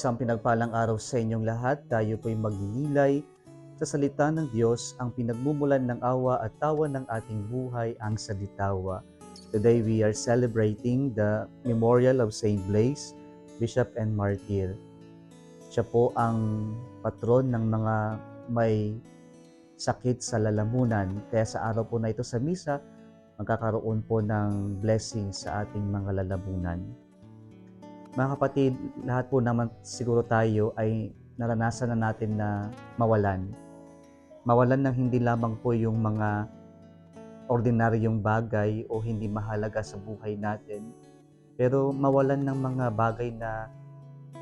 Isang pinagpalang araw sa inyong lahat. Tayo po'y magnilay sa salita ng Diyos, ang pinagmumulan ng awa at tawa ng ating buhay, ang salitawa. Today we are celebrating the memorial of Saint Blaise, Bishop and Martyr. Siya po ang patron ng mga may sakit sa lalamunan. Kaya sa araw po na ito sa misa, magkakaroon po ng blessing sa ating mga lalamunan. Mga kapatid, lahat po naman siguro tayo ay naranasan na natin na mawalan. Mawalan ng hindi lamang po yung mga ordinaryong bagay o hindi mahalaga sa buhay natin, pero mawalan ng mga bagay na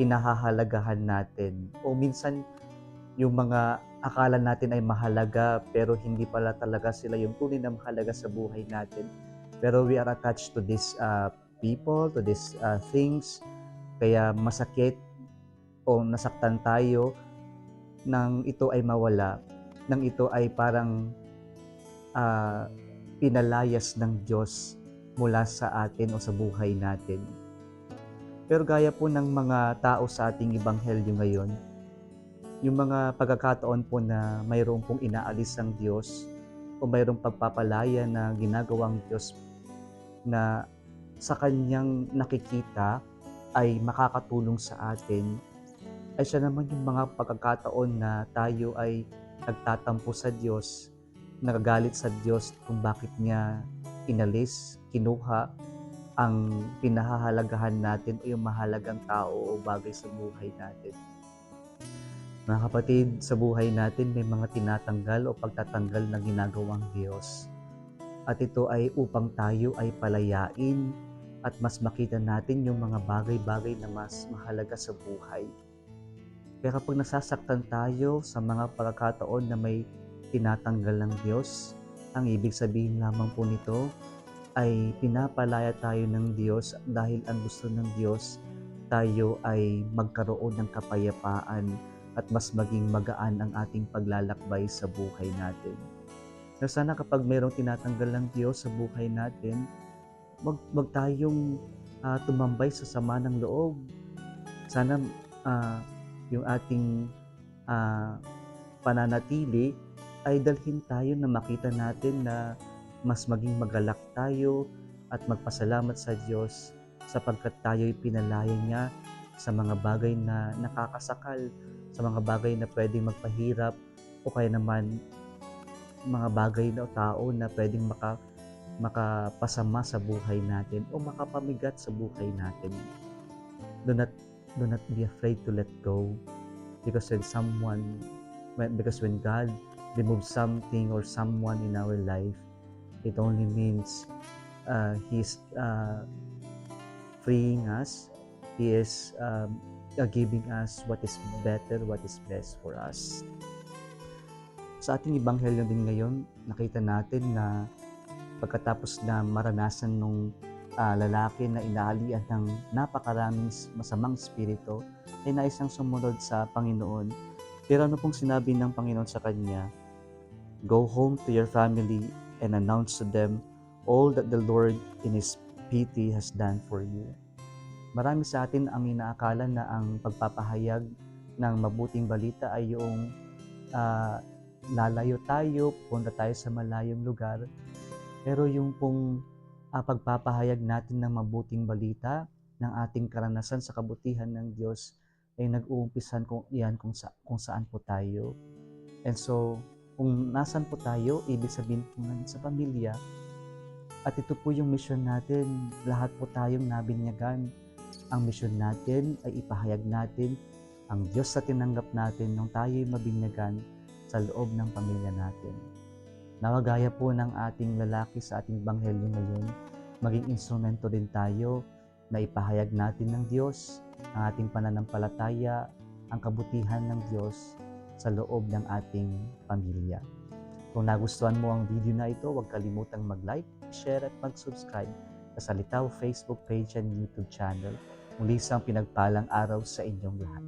pinahahalagahan natin. O minsan yung mga akala natin ay mahalaga pero hindi pala talaga sila yung tunay na mahalaga sa buhay natin. Pero we are attached to these people, to these things. Kaya masakit o nasaktan tayo nang ito ay mawala, nang ito ay parang pinalayas ng Diyos mula sa atin o sa buhay natin. Pero gaya po ng mga tao sa ating ebanghelyo ngayon, yung mga pagkakataon po na mayroon pong inaalis ang Diyos o mayroong pagpapalaya na ginagawang Diyos na sa Kanyang nakikita ay makakatulong sa atin, ay siya naman yung mga pagkakataon na tayo ay nagtatampo sa Diyos, nagagalit sa Diyos kung bakit niya inalis, kinuha ang pinahahalagahan natin o yung mahalagang tao o bagay sa buhay natin. Mga kapatid, sa buhay natin may mga tinatanggal o pagtatanggal na ginagawang Diyos. At ito ay upang tayo ay palayain at mas makita natin yung mga bagay-bagay na mas mahalaga sa buhay. Kaya kapag nasasaktan tayo sa mga pagkakataon na may tinatanggal ng Diyos, ang ibig sabihin lamang po nito ay pinapalaya tayo ng Diyos dahil ang gusto ng Diyos tayo ay magkaroon ng kapayapaan at mas maging magaan ang ating paglalakbay sa buhay natin. Pero sana kapag mayroong tinatanggal ng Diyos sa buhay natin, wag tayong tumambay sa sama ng loob. Sana yung ating pananatili ay dalhin tayo na makita natin na mas maging magalak tayo at magpasalamat sa Diyos sapagkat tayo'y pinalaya niya sa mga bagay na nakakasakal, sa mga bagay na pwedeng magpahirap o kaya naman mga bagay na tao na pwedeng makapasama sa buhay natin o makapamigat sa buhay natin. Do not be afraid to let go, because when God removes something or someone in our life, it only means He's freeing us. He is giving us what is better, what is best for us. Sa ating ebanghelyo din ngayon, nakita natin na pagkatapos na maranasan nung lalaki na inaalian ng napakaraming masamang espiritu, ay nais niyang sumunod sa Panginoon. Pero ano pong sinabi ng Panginoon sa kanya? Go home to your family and announce to them all that the Lord in His pity has done for you. Marami sa atin ang inaakala na ang pagpapahayag ng mabuting balita ay yung lalayo tayo, punta tayo sa malayong lugar. Pero yung pong pagpapahayag natin ng mabuting balita, ng ating karanasan sa kabutihan ng Diyos, ay nag-uumpisan kung saan po tayo. And so, kung nasan po tayo, ibig sabihin po sa pamilya. At ito po yung mission natin, lahat po tayong nabinyagan. Ang mission natin ay ipahayag natin ang Diyos sa tinanggap natin nung tayo'y mabinyagan sa loob ng pamilya natin. Nawagaya po ng ating lalaki sa ating ebanghelyo ngayon, maging instrumento din tayo na ipahayag natin ng Diyos ang ating pananampalataya, ang kabutihan ng Diyos sa loob ng ating pamilya. Kung nagustuhan mo ang video na ito, huwag kalimutang mag-like, share at mag-subscribe sa Salitaw Facebook page and YouTube channel. Muli isang pinagpalang araw sa inyong lahat.